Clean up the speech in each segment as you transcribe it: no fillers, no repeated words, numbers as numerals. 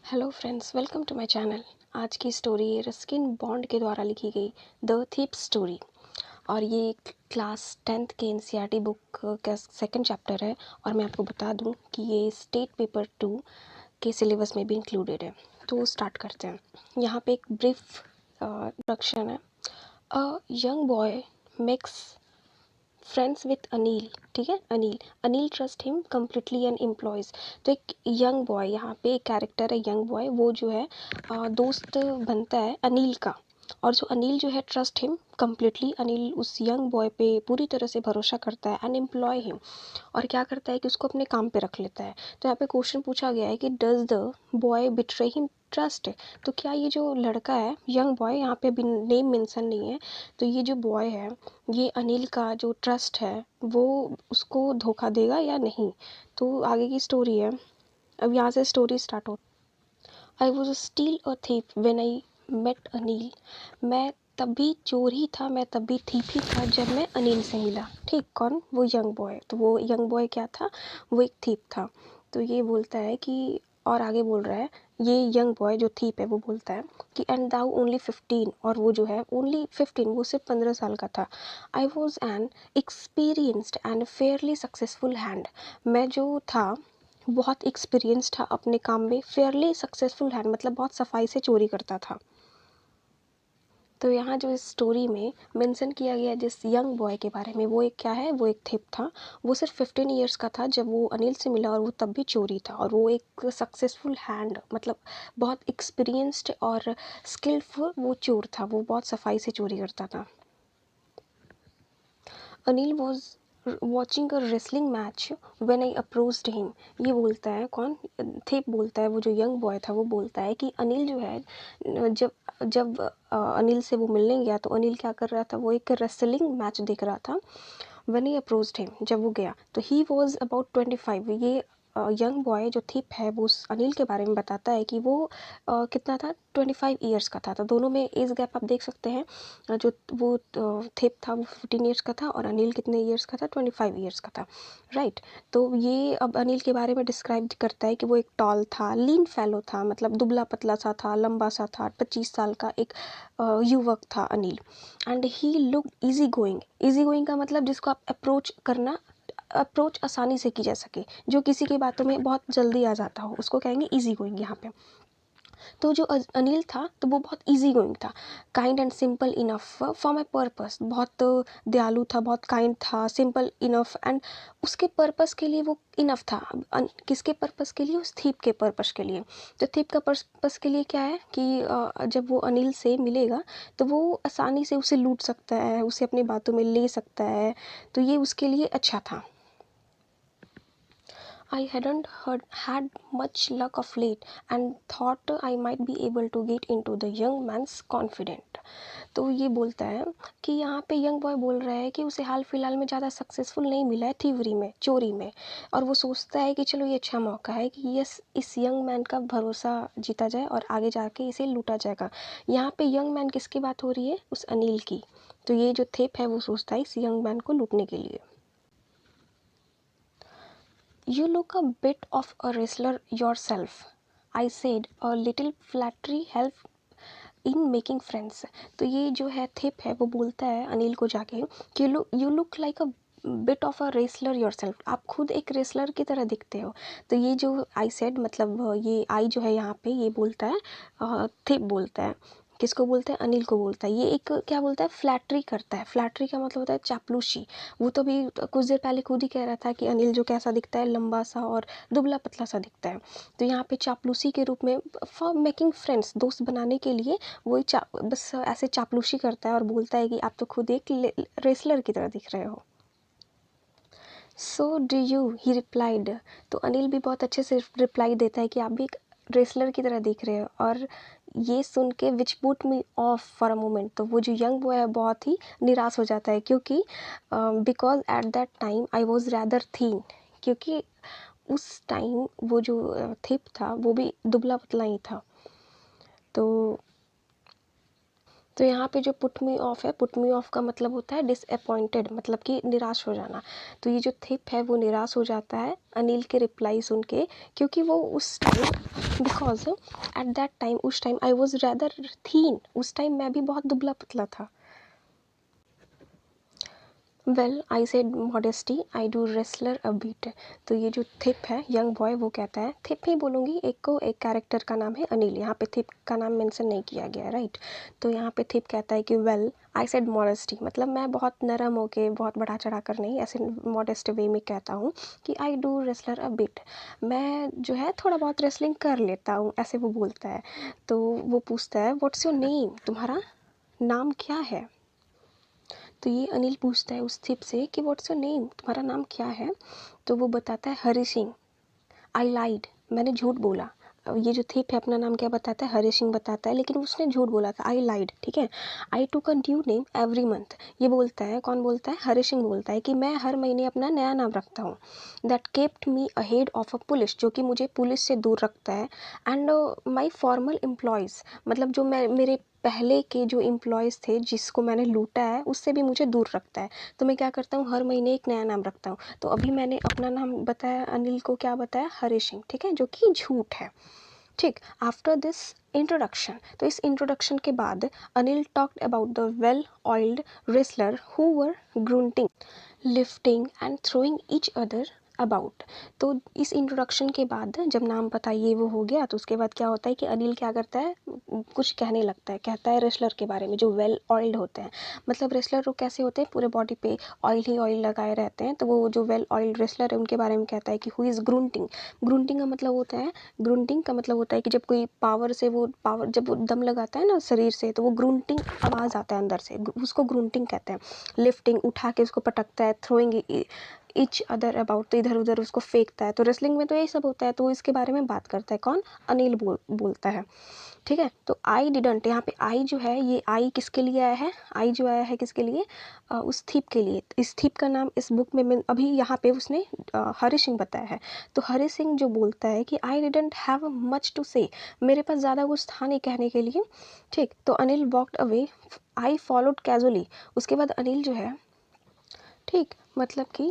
Hello friends, welcome to my channel. आज की story Ruskin bond के द्वारा लिखी गई द थीप स्टोरी। और ये क्लास 10th के एनसीईआरटी बुक का सेकंड चैप्टर है। और मैं आपको बता दूं कि ये स्टेट पेपर 2 के सिलेबस में भी इंक्लूडेड है। तो स्टार्ट करते हैं। यहाँ पे एक ब्रीफ इंट्रोडक्शन है। A young boy makes friends with Anil. ठीक है, Anil trust him completely and employees. तो एक यंग बॉय, यहाँ पे एक कैरेक्टर है यंग बॉय, वो जो है दोस्त बनता है अनिल का। और जो अनिल जो है ट्रस्ट हिम कम्प्लीटली, अनिल उस यंग बॉय पे पूरी तरह से भरोसा करता है एंड एम्प्लॉय हिम। और क्या करता है कि उसको अपने काम पे रख लेता है। तो यहाँ पे क्वेश्चन पूछा गया है कि does the boy betray him trust. तो क्या ये जो लड़का है यंग बॉय, यहाँ पे नेम मेंशन नहीं है, तो ये जो बॉय है ये अनिल का जो ट्रस्ट है वो उसको धोखा देगा या नहीं। तो आगे की स्टोरी है। अब यहाँ से स्टोरी स्टार्ट हो। I was still a thief when I met Anil. मैं तब भी चोर ही था, मैं तब भी थीप ही था जब मैं अनिल से मिला। ठीक, कौन? वो यंग बॉय। तो वो यंग बॉय क्या था? वो एक थीप था। तो ये बोलता है कि, और आगे बोल रहा है ये यंग बॉय जो थीप है वो बोलता है कि एंड दाउ ओनली 15। और वो जो है ओनली 15, वो सिर्फ 15 साल का था। I was an experienced and Fairlie successful hand. मैं जो था बहुत एक्सपीरियंस था अपने काम में, फेयरली सक्सेसफुल हैंड मतलब बहुत सफाई से चोरी करता था। तो यहाँ जो इस स्टोरी में मेंशन किया गया जिस यंग बॉय के बारे में, वो एक क्या है, वो एक थिप था। वो सिर्फ 15 ईयर्स का था जब वो अनिल से मिला, और वो तब भी चोरी था। और वो एक सक्सेसफुल हैंड मतलब बहुत एक्सपीरियंस्ड और स्किलफुल वो चोर था, वो बहुत सफाई से चोरी करता था। Anil was watching a wrestling match when I approached him. ये बोलता है कौन? थेप बोलता है, वो जो यंग बॉय था वो बोलता है कि अनिल जो है जब जब अनिल से वो मिलने गया तो अनिल क्या कर रहा था, वो एक रेसलिंग मैच देख रहा था। व्हेन ही अप्रोच्ड हिम, जब वो गया तो ही वॉज अबाउट 25। ये यंग बॉय जो थिप है वो उस अनिल के बारे में बताता है कि वो कितना था, 25 ईयर्स का था। तो दोनों में एज गैप आप देख सकते हैं। जो वो थिप था वो 15 ईयर्स का था और अनिल कितने ईयर्स का था, 25 ईयर्स का था। राइट। तो ये अब अनिल के बारे में डिस्क्राइब करता है कि वो एक टॉल था, लीन फैलो था, मतलब दुबला पतला सा था, लंबा सा था, 25 साल का एक युवक था Anil. And he look easy going. Easy going का मतलब जिसको आप अप्रोच आसानी से की जा सके, जो किसी की बातों में बहुत जल्दी आ जाता हो, उसको कहेंगे ईजी गोइंग यहाँ पे। तो जो अनिल था तो वो बहुत ईजी गोइंग था, kind and simple enough for my purpose. बहुत दयालु था, बहुत काइंड था, सिंपल इनफ, एंड उसके पर्पस के लिए वो इनफ था। किसके पर्पस के लिए? उस थीप के पर्पस के लिए। तो थीप का पर्पस के लिए क्या है कि जब वो अनिल से मिलेगा तो वो आसानी से उसे लूट सकता है, उसे अपनी बातों में ले सकता है। तो ये उसके लिए अच्छा था। I hadn't had much luck of late and thought I might be able to get into the young man's confident. तो ये बोलता है कि यहाँ पे यंग बॉय बोल रहा है कि उसे हाल फिलहाल में ज़्यादा सक्सेसफुल नहीं मिला है थीवरी में, चोरी में। और वो सोचता है कि चलो ये अच्छा मौका है कि ये इस यंग मैन का भरोसा जीता जाए और आगे जाके इसे लूटा जाएगा। यहाँ पे यंग मैन किसकी बात हो रही है? उस अनिल की। तो ये जो थेप है वो सोचता है इस यंग मैन को लूटने के लिए। You look a bit of a wrestler yourself, I said, a little flattery help in making friends. तो ये जो है थिप है वो बोलता है अनिल को जाके कि you look like a bit of a wrestler your self. आप खुद एक रेसलर की तरह दिखते हो। तो ये जो आई सेड मतलब ये आई जो है यहाँ पे ये बोलता है, थिप बोलता है। किसको बोलता है? अनिल को बोलता है। ये एक क्या बोलता है? फ्लैटरी करता है। फ्लैटरी का मतलब होता है चापलूसी। वो तो अभी कुछ देर पहले खुद ही कह रहा था कि अनिल जो कैसा दिखता है, लंबा सा और दुबला पतला सा दिखता है। तो यहाँ पे चापलूसी के रूप में, फॉर मेकिंग फ्रेंड्स, दोस्त बनाने के लिए वो बस ऐसे चापलूसी करता है और बोलता है कि आप तो खुद एक रेसलर की तरह दिख रहे हो। So do you, he replied. तो अनिल भी बहुत अच्छे से रिप्लाई देता है कि आप भी एक रेसलर की तरह दिख रहे हो। और ये सुन के which put me of for a moment, तो वो जो यंग बॉय है बहुत ही निराश हो जाता है, क्योंकि because at that time I was rather thin. क्योंकि उस टाइम वो जो थिप था वो भी दुबला पतला ही था। तो तो यहाँ पे जो पुट मी ऑफ है, पुट मी ऑफ का मतलब होता है डिसअपॉइंटेड, मतलब कि निराश हो जाना। तो ये जो थिप है वो निराश हो जाता है अनिल के रिप्लाई सुन के, क्योंकि वो उस time, because at that time, उस time I was rather thin, उस टाइम मैं भी बहुत दुबला पतला था। Well I said modesty I do wrestle a bit. तो ये जो थिप है, यंग बॉय, वो कहता है, थिप ही बोलूँगी, एक कैरेक्टर का नाम है अनिल, यहाँ पे थिप का नाम मेंशन नहीं किया गया, राइट। तो यहाँ पे थिप कहता है कि वेल आई सेड मॉडेस्टी, मतलब मैं बहुत नरम होके, बहुत बढ़ा चढ़ा कर नहीं, ऐसे मॉडेस्ट वे में कहता हूँ कि आई डू रेसलर अ बिट, मैं जो है थोड़ा बहुत रेसलिंग कर लेता हूँ, ऐसे वो बोलता है। तो वो पूछता है व्हाट्स योर नेम, तुम्हारा नाम क्या है। तो ये अनिल पूछता है उस थिप से कि व्हाट्स योर नेम, तुम्हारा नाम क्या है। तो वो बताता है हरी सिंह। आई लाइड, मैंने झूठ बोला। ये जो थिप है अपना नाम क्या बताता है, हरी सिंह बताता है, लेकिन उसने झूठ बोला था, आई लाइड, ठीक है। I took a new name every month, ये बोलता है, कौन बोलता है, हरी सिंह बोलता है कि मैं हर महीने अपना नया नाम रखता हूँ। That kept me ahead of a police, जो कि मुझे पुलिस से दूर रखता है। एंड माई फॉर्मल एम्प्लॉयज़, मतलब जो मैं मेरे पहले के जो एम्प्लॉयज़ थे जिसको मैंने लूटा है, उससे भी मुझे दूर रखता है। तो मैं क्या करता हूँ, हर महीने एक नया नाम रखता हूँ। तो अभी मैंने अपना नाम बताया अनिल को, क्या बताया, हरी सिंह, ठीक है, जो कि झूठ है, ठीक। आफ्टर दिस इंट्रोडक्शन, तो इस इंट्रोडक्शन के बाद Anil talked about the well oiled wrestler who were grunting, lifting and throwing each other about. तो इस इंट्रोडक्शन के बाद जब नाम पता ये वो हो गया, तो उसके बाद क्या होता है कि अनिल क्या करता है, कुछ कहने लगता है, कहता है रेसलर के बारे में जो वेल ऑयल्ड होते हैं। मतलब रेसलर वो कैसे होते हैं, पूरे बॉडी पे ऑयल ही ऑयल लगाए रहते हैं। तो वो जो वेल ऑयल्ड रेसलर है उनके बारे में कहता है कि हु इज़ ग्रूंटिंग। ग्रूंटिंग का मतलब होता है, ग्रूंटिंग का मतलब होता है कि जब कोई पावर से वो पावर, जब वो दम लगाता है ना शरीर से, तो वो ग्रूंटिंग आवाज़ आता है अंदर से, उसको ग्रूंटिंग कहते हैं। लिफ्टिंग, उठा के उसको पटकता है। थ्रोइंग इच अदर अबाउट, तो इधर उधर उसको फेंकता है। तो रेसलिंग में तो यही सब होता है। तो वो इसके बारे में बात करता है, कौन, अनिल बोलता है, ठीक है। तो आई डिडंट, यहाँ पे आई जो है, ये आई किसके लिए आया है, आई जो आया है किसके लिए, उस थीप के लिए। इस थीप का नाम इस बुक में अभी यहाँ पे उसने हरी सिंह बताया है। तो हरी सिंह जो बोलता है कि I didn't have much to say, मेरे पास ज़्यादा कुछ था नहीं कहने के लिए, ठीक। तो Anil walked away, I followed casually, उसके बाद अनिल जो है, ठीक, मतलब कि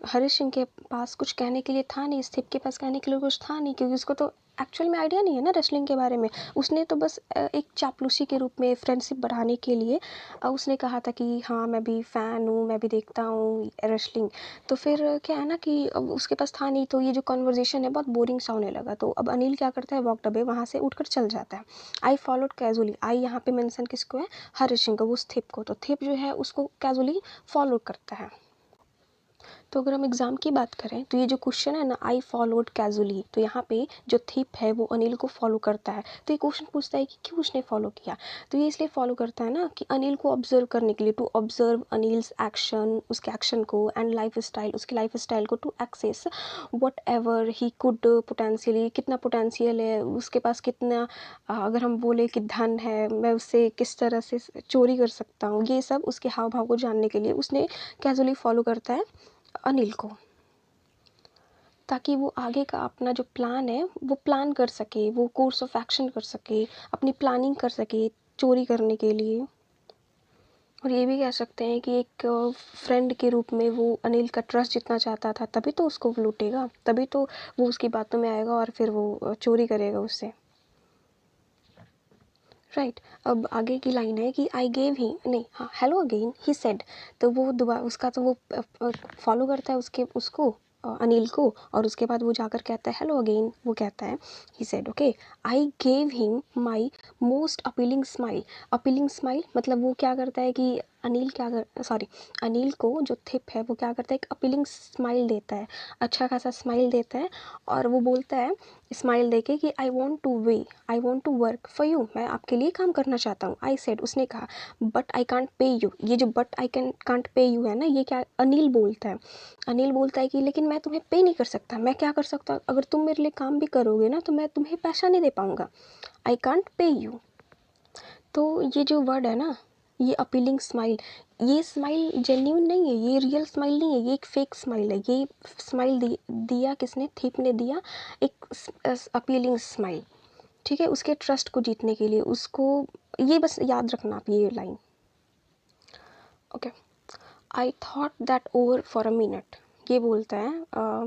हरी सिंह के पास कुछ कहने के लिए था नहीं, स्थिप के पास कहने के लिए कुछ था नहीं, क्योंकि उसको तो एक्चुअल में आइडिया नहीं है ना रेसलिंग के बारे में। उसने तो बस एक चापलूसी के रूप में, फ्रेंडशिप बढ़ाने के लिए उसने कहा था कि हाँ मैं भी फ़ैन हूँ, मैं भी देखता हूँ रेसलिंग। तो फिर क्या है ना कि अब उसके पास था नहीं, तो ये जो कन्वर्जेशन है बहुत बोरिंग सा होने लगा। तो अब अनिल क्या करता है, वॉक डबे वहाँ से उठकर चल जाता है। आई फॉलोड कैजुअली, आई यहाँ पे मेंशन किसको है, हरी सिंह को, उस थिप को। तो थिप जो है उसको कैजुअली फॉलो करता है। तो अगर हम एग्ज़ाम की बात करें, तो ये जो क्वेश्चन है ना, आई फॉलोड कैजुअली, तो यहाँ पे जो थिप है वो अनिल को फॉलो करता है। तो ये क्वेश्चन पूछता है कि क्यों उसने फॉलो किया। तो ये इसलिए फॉलो करता है ना कि अनिल को ऑब्जर्व करने के लिए, टू ऑब्जर्व अनिल्स एक्शन, उसके एक्शन को, एंड लाइफ स्टाइल, उसकी लाइफ स्टाइल को, to assess whatever he could potentially, कितना पोटेंशियल है उसके पास, कितना अगर हम बोले कि धन है, मैं उससे किस तरह से चोरी कर सकता हूँ, ये सब उसके हाव भाव को जानने के लिए उसने कैजुअली फॉलो करता है अनिल को, ताकि वो आगे का अपना जो प्लान है वो प्लान कर सके, वो कोर्स ऑफ एक्शन कर सके, अपनी प्लानिंग कर सके चोरी करने के लिए। और ये भी कह सकते हैं कि एक फ्रेंड के रूप में वो अनिल का ट्रस्ट जितना चाहता था, तभी तो उसको लूटेगा, तभी तो वो उसकी बातों में आएगा और फिर वो चोरी करेगा उससे, राइट। अब आगे की लाइन है कि आई गेव ही, नहीं, हाँ, हेलो अगेन ही सेड। तो वो दोबारा उसका, तो वो फॉलो करता है उसको अनिल को, और उसके बाद वो जाकर कहता है हेलो अगेन, वो कहता है he said okay, I gave him my most appealing smile. Appealing smile मतलब वो क्या करता है कि अनिल को जो थिप है वो क्या करता है, एक अपीलिंग स्माइल देता है, अच्छा खासा स्माइल देता है। और वो बोलता है स्माइल देके कि I want to work for you, मैं आपके लिए काम करना चाहता हूँ। आई सेड, उसने कहा, but I can't pay you, ये जो but I can't pay you है ना, ये क्या अनिल बोलता है। अनिल बोलता है कि लेकिन मैं तुम्हें पे नहीं कर सकता, मैं क्या कर सकता हूँ, अगर तुम मेरे लिए काम भी करोगे ना तो मैं तुम्हें पैसा नहीं दे पाऊँगा, आई कांट पे यू। तो ये जो वर्ड है ना, ये अपीलिंग स्माइल, ये स्माइल जेन्यून नहीं है, ये रियल स्माइल नहीं है, ये एक फेक स्माइल है। ये स्माइल दिया किसने, थिप ने दिया, एक अपीलिंग स्माइल, ठीक है, उसके ट्रस्ट को जीतने के लिए उसको, ये बस याद रखना आप ये line. Okay, I thought that over for a minute. ये बोलता है,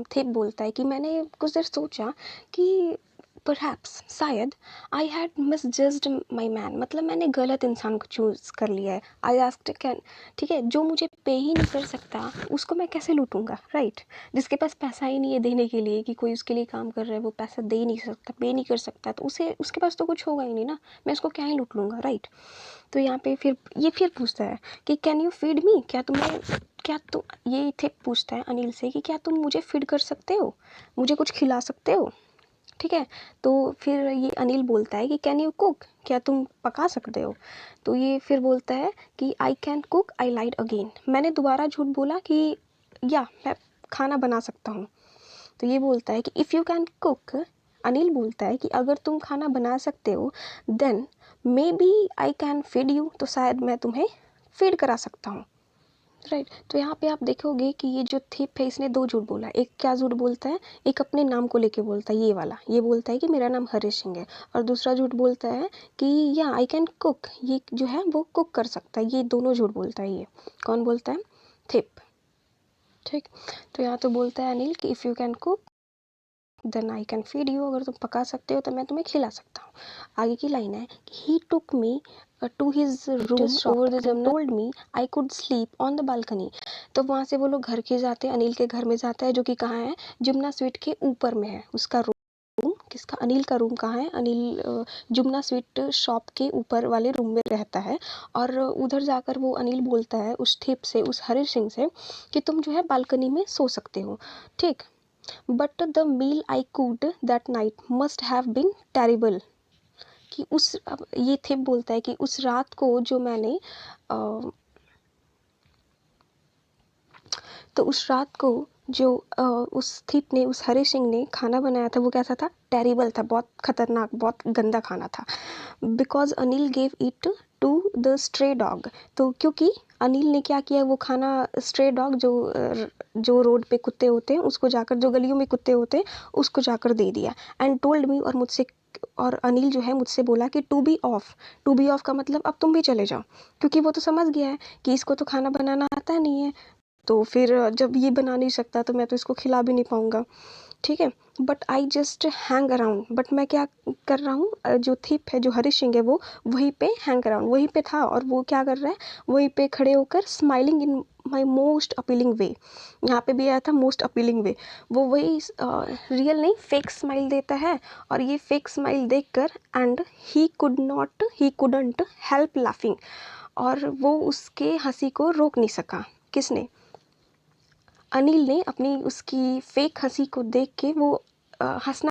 थिप बोलता है कि मैंने कुछ देर सोचा कि परहैप्स शायद आई हैड मिसजज्ड माई मैन, मतलब मैंने गलत इंसान को चूज़ कर लिया है। आई आस्क्ड कैन, ठीक है, जो मुझे पे ही नहीं कर सकता उसको मैं कैसे लूटूंगा, राइट। जिसके पास पैसा ही नहीं है देने के लिए, कि कोई उसके लिए काम कर रहा है, वो पैसा दे ही नहीं सकता, पे नहीं कर सकता, तो उसे उसके पास तो कुछ होगा ही नहीं ना, मैं उसको क्या ही लूट लूँगा, राइट। तो यहाँ पे फिर पूछता है कि कैन यू फीड मी, क्या तुम, ये थे पूछता है अनिल से कि क्या तुम मुझे फीड कर सकते हो, मुझे कुछ खिला सकते हो, ठीक है। तो फिर ये अनिल बोलता है कि कैन यू कुक, क्या तुम पका सकते हो। तो ये फिर बोलता है कि I can cook, I lied again, मैंने दोबारा झूठ बोला कि या मैं खाना बना सकता हूँ। तो ये बोलता है कि if you can cook, Anil बोलता है कि अगर तुम खाना बना सकते हो, then maybe I can feed you, तो शायद मैं तुम्हें फीड करा सकता हूँ, राइट। तो यहाँ पे आप देखोगे कि ये जो थिप है इसने दो झूठ बोला। एक क्या झूठ बोलता है, एक अपने नाम को लेके बोलता है, ये वाला, ये बोलता है कि मेरा नाम हरीश सिंह है, और दूसरा झूठ बोलता है कि या आई कैन कुक, ये जो है वो कुक कर सकता है। ये दोनों झूठ बोलता है। ये कौन बोलता है, थिप, ठीक। तो यहाँ तो बोलता है अनिल कि if you can cook then I can feed you, अगर तुम पका सकते हो तो मैं तुम्हें खिला सकता हूँ। आगे की लाइन है, he took me to his room over the Jamuna, told me I could sleep on the balcony. तो वहाँ से वो लोग घर के जाते हैं, अनिल के घर में जाता है, जो कि कहाँ है, जुमना स्वीट के ऊपर में है उसका रूम। किसका, अनिल का रूम कहाँ है, अनिल जुमना स्वीट शॉप के ऊपर वाले रूम में रहता है। और उधर जाकर वो अनिल बोलता है उस थिप से, उस हरीश सिंह से, कि तुम जो है बालकनी में सो सकते हो, ठीक। But the meal I cooked that night must have been terrible, कि उस, अब ये थिप बोलता है कि उस रात को जो मैंने तो उस रात को जो उस थिप ने, उस हरीश सिंह ने खाना बनाया था वो कैसा था, टेरिबल था, बहुत खतरनाक, बहुत गंदा खाना था। Because Anil gave it to the stray dog, तो क्योंकि अनिल ने क्या किया, वो खाना स्ट्रे डॉग, जो रोड पे कुत्ते होते हैं उसको जाकर, जो गलियों में कुत्ते होते हैं उसको जाकर दे दिया। एंड टोल्ड मी, और मुझसे, और अनिल जो है मुझसे बोला कि to be off, to be off का मतलब अब तुम भी चले जाओ, क्योंकि वो तो समझ गया है कि इसको तो खाना बनाना आता नहीं है, तो फिर जब ये बना नहीं सकता तो मैं तो इसको खिला भी नहीं पाऊँगा, ठीक है। But I just hang around, but मैं क्या कर रहा हूँ, जो थिप है, जो हरीश सिंह है, वो वहीं पे हैंग अराउंड, वहीं पे था, और वो क्या कर रहा है, वहीं पे खड़े होकर smiling in my most appealing way. यहाँ पे भी आया था मोस्ट अपीलिंग वे, वो वही रियल नहीं फेक स्माइल देता है, और ये फेक स्माइल देखकर, and he couldn't help laughing, और वो उसके हंसी को रोक नहीं सका। किसने, अनिल ने अपनी उसकी फेक हंसी को देख के वो हंसना